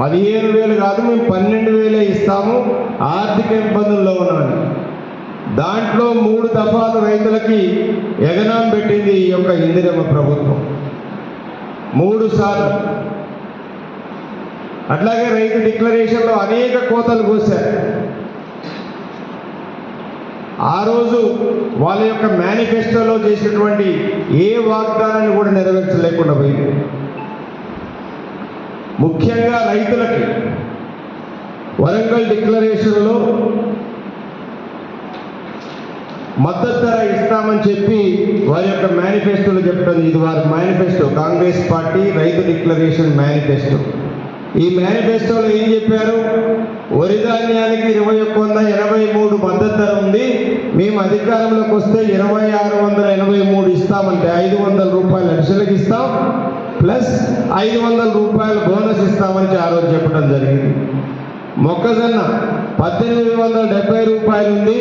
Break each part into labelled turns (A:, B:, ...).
A: 15,000 కాదు, మేము 12,000 ఇస్తాము, ఆర్థిక ఇబ్బందుల్లో ఉన్నామని. దాంట్లో 3 దఫాలు రైతులకి ఎగనాం పెట్టింది ఈ యొక్క ఇందిరమ్మ ప్రభుత్వం 3 సార్లు. అట్లాగే రైతు డిక్లరేషన్లో అనేక కోతలు కోశారు. ఆ రోజు వాళ్ళ యొక్క మేనిఫెస్టోలో చేసినటువంటి ఏ వాగ్దానాన్ని కూడా నెరవేర్చలేకుండా పోయింది. ముఖ్యంగా రైతులకి వరంగల్ డిక్లరేషన్లో మద్దతు ధర ఇస్తామని చెప్పి వారి యొక్క మేనిఫెస్టోలో చెప్పడం. ఇది వారి మేనిఫెస్టో, కాంగ్రెస్ పార్టీ రైతు డిక్లరేషన్ మేనిఫెస్టో. ఈ మేనిఫెస్టోలో ఏం చెప్పారు? వరి ధాన్యానికి 2183 మద్దతు ధర ఉంది, మేము అధికారంలోకి వస్తే 2683 ఇస్తామంటే 500 రూపాయలు అడిషనల్కి ఇస్తాం, ప్లస్ 500 రూపాయలు బోనస్ ఇస్తామని ఆ రోజు చెప్పడం జరిగింది. మొక్కజొన్న 1870 రూపాయలు ఉంది,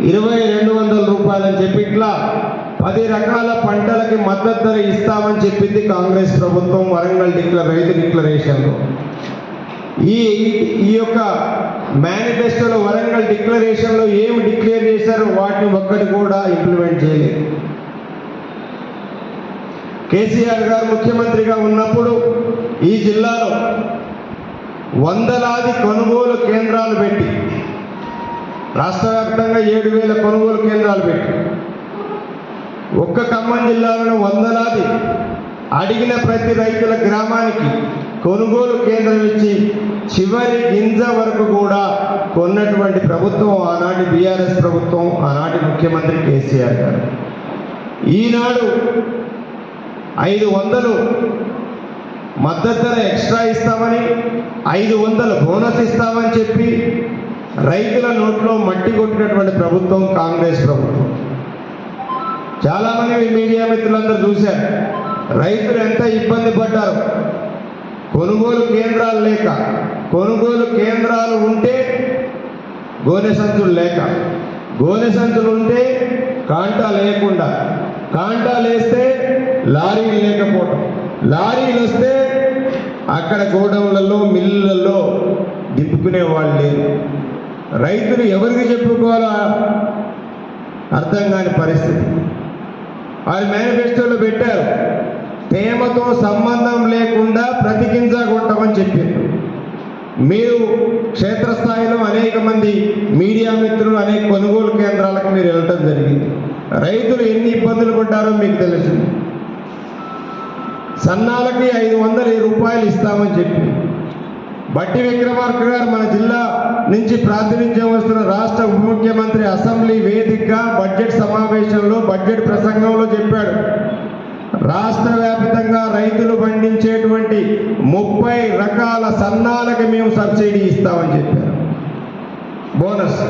A: 2200 రూపాయలు అని చెప్పి ఇట్లా 10 రకాల పంటలకి మద్దతు ధర ఇస్తామని చెప్పింది కాంగ్రెస్ ప్రభుత్వం వరంగల్ రైతు డిక్లరేషన్లో. ఈ యొక్క మేనిఫెస్టోలో వరంగల్ డిక్లరేషన్లో ఏమి డిక్లేర్ చేశారో వాటిని ఒక్కటి కూడా ఇంప్లిమెంట్ చేయలేదు. కేసీఆర్ గారు ముఖ్యమంత్రిగా ఉన్నప్పుడు ఈ జిల్లాలో వందలాది కొనుగోలు కేంద్రాలు పెట్టి, రాష్ట్ర వ్యాప్తంగా 7,000 కొనుగోలు కేంద్రాలు పెట్టి, ఒక్క ఖమ్మం జిల్లాలో వందలాది అడిగిన ప్రతి రైతుల గ్రామానికి కొనుగోలు కేంద్రం ఇచ్చి చివరి గింజ వరకు కూడా కొన్నటువంటి ప్రభుత్వం ఆనాటి బీఆర్ఎస్ ప్రభుత్వం, ఆనాటి ముఖ్యమంత్రి కేసీఆర్ గారు. ఈనాడు 500 మద్దతు ధర ఎక్స్ట్రా ఇస్తామని, 500 బోనస్ ఇస్తామని చెప్పి రైతుల నోట్లో మట్టి కొట్టినటువంటి ప్రభుత్వం కాంగ్రెస్ ప్రభుత్వం. చాలామంది మీడియా మిత్రులందరూ చూశారు రైతులు ఎంత ఇబ్బంది పడ్డారు. కొనుగోలు కేంద్రాలు లేక, కొనుగోలు కేంద్రాలు ఉంటే గోనె సంచులు లేక, గోనె సంచులు ఉంటే కాంటాలు లేకుండా, కాంటాలు వేస్తే లారీలు లేకపోవటం, లారీలు వస్తే అక్కడ గోడౌన్లలో మిల్లులలో దింపుకునే వాళ్ళు లేరు. రైతులు ఎవరికి చెప్పుకోవాలో అర్థం కాని పరిస్థితి. వారి మేనిఫెస్టోలో పెట్టారు, తేమతో సంబంధం లేకుండా ప్రతి గింజ కొట్టమని చెప్పింది. మీరు క్షేత్రస్థాయిలో అనేక మంది మీడియా మిత్రులు అనేక కొనుగోలు కేంద్రాలకు మీరు వెళ్ళటం జరిగింది. రైతులు ఎన్ని ఇబ్బందులు పడ్డారో మీకు తెలుసు. సన్నాలకి 500 రూపాయలు ఇస్తామని చెప్పి బట్టి విక్రమార్క గారు మన జిల్లా నుంచి ప్రాతినిధ్యం వస్తున్న రాష్ట్ర ఉప ముఖ్యమంత్రి అసెంబ్లీ వేదికగా బడ్జెట్ సమావేశంలో బడ్జెట్ ప్రసంగంలో చెప్పాడు, రాష్ట్ర వ్యాప్తంగా రైతులు పండించేటువంటి 30 రకాల సన్నాలకి మేము సబ్సిడీ ఇస్తామని చెప్పారు, బోనస్.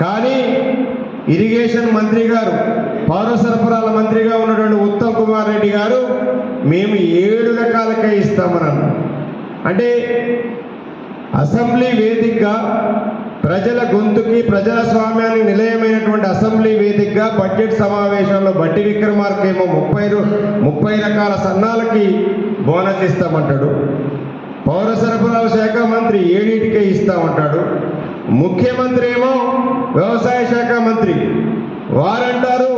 A: కానీ ఇరిగేషన్ మంత్రి గారు, పౌర సరఫరాల మంత్రిగా ఉన్నటువంటి ఉత్తమ్ కుమార్ రెడ్డి గారు మేము 7 రకాలకే ఇస్తామన్నారు. అంటే అసెంబ్లీ వేదికగా ప్రజల గొంతుకి, ప్రజల స్వామ్యానికి నిలయమైనటువంటి అసెంబ్లీ వేదికగా బడ్జెట్ సమావేశంలో బట్టి విక్రమార్క ఏమో 30 రకాల సన్నాలకి బోనస్ ఇస్తామంటాడు, పౌర సరఫరాల శాఖ మంత్రి 7కే ఇస్తామంటాడు, ముఖ్యమంత్రి ఏమో వ్యవసాయ శాఖ మంత్రి వారంటారు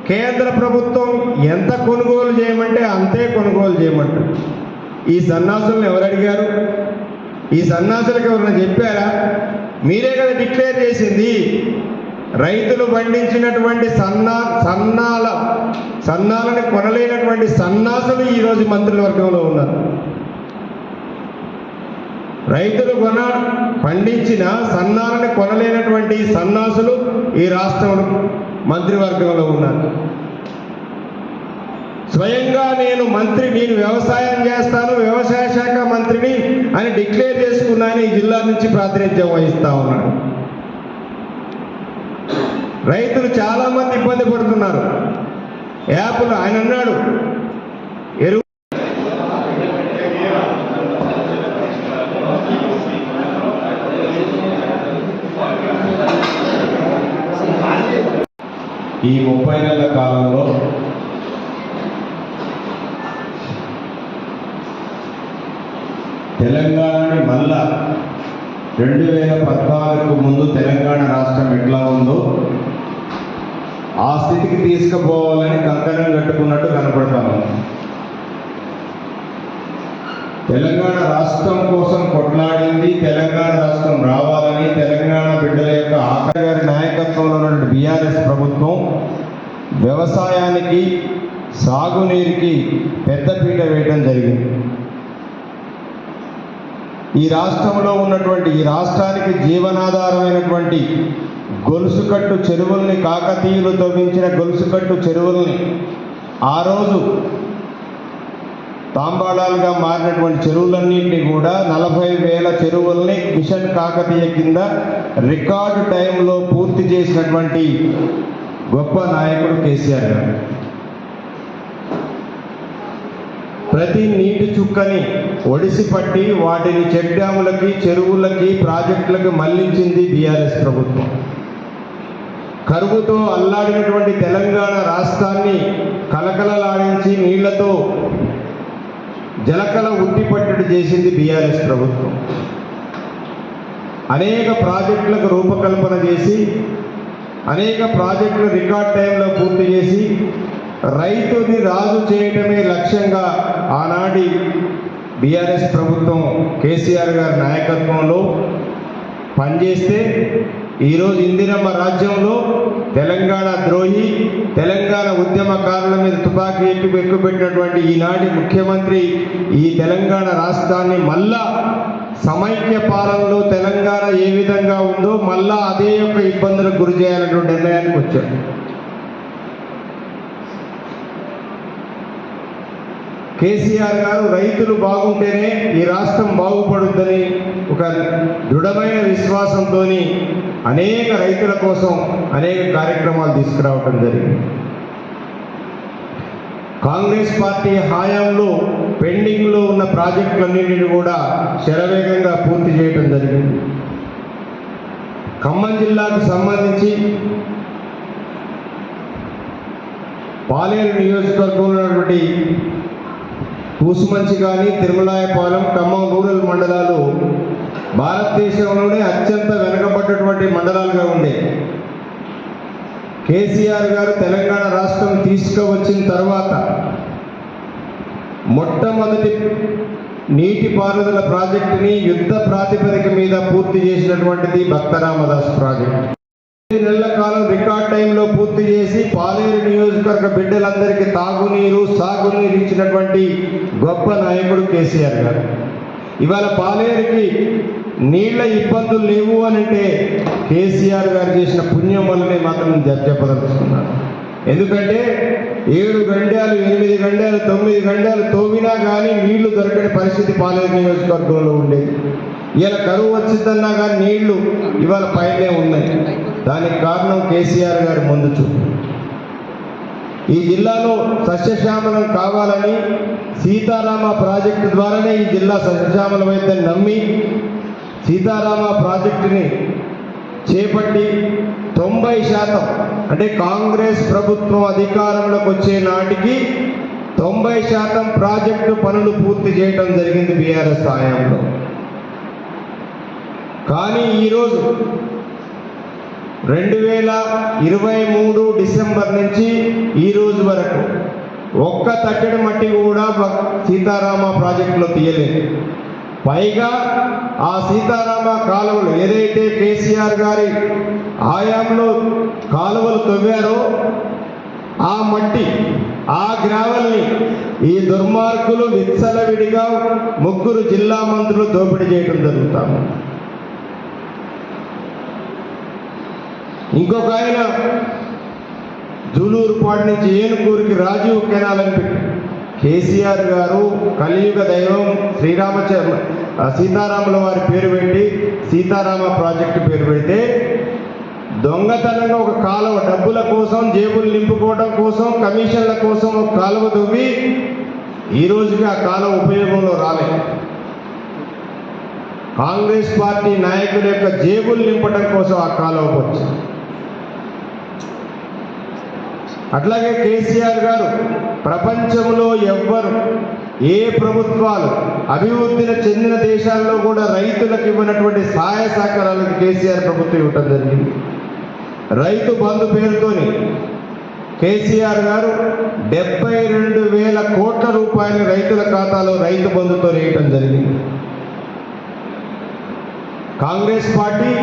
A: కేంద్ర ప్రభుత్వం ఎంత కొనుగోలు చేయమంటే అంతే కొనుగోలు చేయమంటారు. ఈ సన్నాసులను ఎవరు అడిగారు? ఈ సన్నాసులకు ఎవరైనా చెప్పారా? మీరే కదా డిక్లేర్ చేసింది. రైతులు పండించినటువంటి సన్నాలని కొనలేనటువంటి సన్నాసులు ఈరోజు మంత్రుల వర్గంలో ఉన్నారు. రైతులు పండించిన సన్నాలని కొనలేనటువంటి సన్నాసులు ఈ రాష్ట్రంలో మంత్రివర్గంలో ఉన్నారు. స్వయంగా నేను వ్యవసాయం చేస్తాను, వ్యవసాయ శాఖ మంత్రిని అని డిక్లేర్ చేసుకున్నాను, ఈ జిల్లా నుంచి ప్రాతినిధ్యం వహిస్తా ఉన్నాను. రైతులు చాలామంది ఇబ్బంది పడుతున్నారు. యాప్లు ఆయన అన్నాడు, ఈ 30 నెలల కాలంలో తెలంగాణని మళ్ళా 2014కు ముందు తెలంగాణ రాష్ట్రం ఎట్లా ఉందో ఆ స్థితికి తీసుకుపోవాలని కంకణం కట్టుకున్నట్టు కనపడతాము. తెలంగాణ రాష్ట్రం కోసం కొట్లాడింది, తెలంగాణ రాష్ట్రం రావాలని తెలంగాణ బిడ్డల యొక్క ఆఖరి గారి నాయకత్వంలో ఉన్న బీఆర్ఎస్ ప్రభుత్వం వ్యవసాయానికి, సాగునీరుకి పెద్దపీట వేయడం జరిగింది. ఈ రాష్ట్రంలో ఉన్నటువంటి, ఈ రాష్ట్రానికి జీవనాధారమైనటువంటి గొలుసుకట్టు చెరువుల్ని, కాకతీయులు తవ్వించిన గొలుసుకట్టు చెరువుల్ని, ఆ రోజు తాంబాళాలుగా మారినటువంటి చెరువులన్నింటినీ కూడా 40,000 చెరువుల్ని మిషన్ కాకతీయ కింద రికార్డు టైంలో పూర్తి చేసినటువంటి గొప్ప నాయకుడు కేసీఆర్ గారు. ప్రతి నీటి చుక్కని ఒడిసి పట్టి వాటిని చెక్ డ్యాములకి, చెరువులకి, ప్రాజెక్టులకు మళ్లించింది బీఆర్ఎస్ ప్రభుత్వం. కరువుతో అల్లాడినటువంటి తెలంగాణ రాష్ట్రాన్ని కలకలలాడించి నీళ్లతో జలకల ఉట్టిపట్టడి చేసింది బీఆర్ఎస్ ప్రభుత్వం. అనేక ప్రాజెక్టులకు రూపకల్పన చేసి, అనేక ప్రాజెక్టులు రికార్డ్ టైంలో పూర్తి చేసి, రైతుని రాజు చేయటమే లక్ష్యంగా ఆనాటి బీఆర్ఎస్ ప్రభుత్వం కేసీఆర్ గారి నాయకత్వంలో పనిచేస్తే, ఈరోజు ఇందిరమ్మ రాజ్యంలో తెలంగాణ ద్రోహి, తెలంగాణ ఉద్యమకారుల మీద తుపాకీ ఎక్కుపెట్టినటువంటి ఈనాటి ముఖ్యమంత్రి ఈ తెలంగాణ రాష్ట్రాన్ని మళ్ళా సమైక్య పాలనలో తెలంగాణ ఏ విధంగా ఉందో మళ్ళా అదే యొక్క ఇబ్బందులకు గురి చేయాలన్నటువంటి నిర్ణయానికి వచ్చాడు. కేసీఆర్ గారు రైతులు బాగుంటేనే ఈ రాష్ట్రం బాగుపడుతుందని ఒక దృఢమైన విశ్వాసంతో అనేక రైతుల కోసం అనేక కార్యక్రమాలు తీసుకురావడం జరిగింది. కాంగ్రెస్ పార్టీ హయాంలో పెండింగ్లో ఉన్న ప్రాజెక్టులన్నింటినీ కూడా శరవేగంగా పూర్తి చేయడం జరిగింది. ఖమ్మం జిల్లాకు సంబంధించి పాలేరు నియోజకవర్గంలో ఉన్నటువంటి కూసుమంచి కానీ, తిరుమలాయపాలెం, ఖమ్మం రూరల్ మండలాలు భారతదేశంలోనే అత్యంత వెనుకబడ్డటువంటి మండలాలుగా ఉండే. కేసీఆర్ గారు తెలంగాణ రాష్ట్రం తీసుకువచ్చిన తర్వాత మొట్టమొదటి నీటిపారుదల ప్రాజెక్టుని యుద్ధ ప్రాతిపదిక మీద పూర్తి చేసినటువంటిది భక్తరామదాస్ ప్రాజెక్టు. 8 నెలల కాలం రికార్డ్ టైంలో పూర్తి చేసి పాలేరు నియోజకవర్గ బిడ్డలందరికీ తాగునీరు, సాగునీరు ఇచ్చినటువంటి గొప్ప నాయకుడు కేసీఆర్ గారు. ఇవాళ పాలేరుకి నీళ్ల ఇబ్బందులు లేవు అని అంటే కేసీఆర్ గారు చేసిన పుణ్యం వల్లనే మాత్రం చెప్పదలుచుకున్నాను. ఎందుకంటే 7 గండాలు, 8 గండాలు, 9 గండాలు తోవినా కానీ నీళ్లు దొరకని పరిస్థితి పాలేరు నియోజకవర్గంలో ఉండేది. ఇలా కరువు వచ్చిందన్నా కానీ నీళ్లు ఇవాళ పైనే ఉన్నాయి. దానికి కారణం కేసీఆర్ గారి ముందు చూపు. ఈ జిల్లాలో సస్యశ్యామలం కావాలని సీతారామ ప్రాజెక్టు ద్వారానే ఈ జిల్లా సస్యశ్యామలమైందని నమ్మి సీతారామ ప్రాజెక్టుని చేపట్టి 90% అంటే కాంగ్రెస్ ప్రభుత్వం అధికారంలోకి వచ్చే నాటికి 90% ప్రాజెక్టు పనులు పూర్తి చేయడం జరిగింది బీఆర్ఎస్ హయాంలో. కానీ ఈరోజు 2023 డిసెంబర్ నుంచి ఈ రోజు వరకు ఒక్క తట్టెడు మట్టి కూడా సీతారామ ప్రాజెక్టులో తీయలేదు. పైగా ఆ సీతారామ కాలువలు ఏదైతే కేసీఆర్ గారి హయాంలో కాలువలు తవ్వారో ఆ మట్టి, ఆ గ్రావెల్ని ఈ దుర్మార్గులు విచ్చలవిడిగా 3 జిల్లా మంత్రులు దోపిడీ చేయడం జరుగుతాము. ఇంకొక ఆయన జూలూరుపాడు నుంచి ఏనుకూరికి రాజీవ్ కెనాల్ అని పెట్టి కేసీఆర్ గారు కలియుగ దైవం సీతారాముల వారి పేరు పెట్టి సీతారామ ప్రాజెక్టు పేరు పెడితే దొంగతనంగా ఒక కాలువ డబ్బుల కోసం, జేబులు నింపుకోవడం కోసం, కమిషన్ల కోసం ఒక కాలువ తవ్వి ఈ రోజుకి ఆ కాలువ ఉపయోగంలో రాలేదు. కాంగ్రెస్ పార్టీ నాయకుల యొక్క జేబులు నింపడం కోసం ఆ కాలువకు వచ్చింది. అట్లాగే కేసీఆర్ గారు ప్రపంచంలో ఎవ్వరు ఏ ప్రభుత్వాలు అభివృద్ధిని చెందిన దేశాల్లో కూడా రైతులకు ఇవ్వనటువంటి సహాయ సహకారాలకు కేసీఆర్ ప్రభుత్వం ఇవ్వటం జరిగింది. రైతు బంధు పేరుతోని కేసీఆర్ గారు 72,000 కోట్ల రూపాయలు రైతుల ఖాతాలో రైతు బంధుతో వేయటం జరిగింది. కాంగ్రెస్ పార్టీ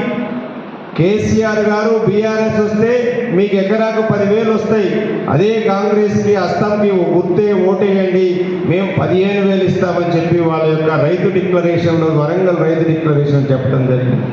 A: కేసీఆర్ గారు బీఆర్ఎస్ వస్తే మీకు ఎకరాకు 10,000 వస్తాయి, అదే కాంగ్రెస్కి అస్తంకి గుర్తే ఓటేయండి, మేము 15,000 ఇస్తామని చెప్పి వాళ్ళ యొక్క రైతు డిక్లరేషన్లో వరంగల్ రైతు డిక్లరేషన్ చెప్పడం జరిగింది.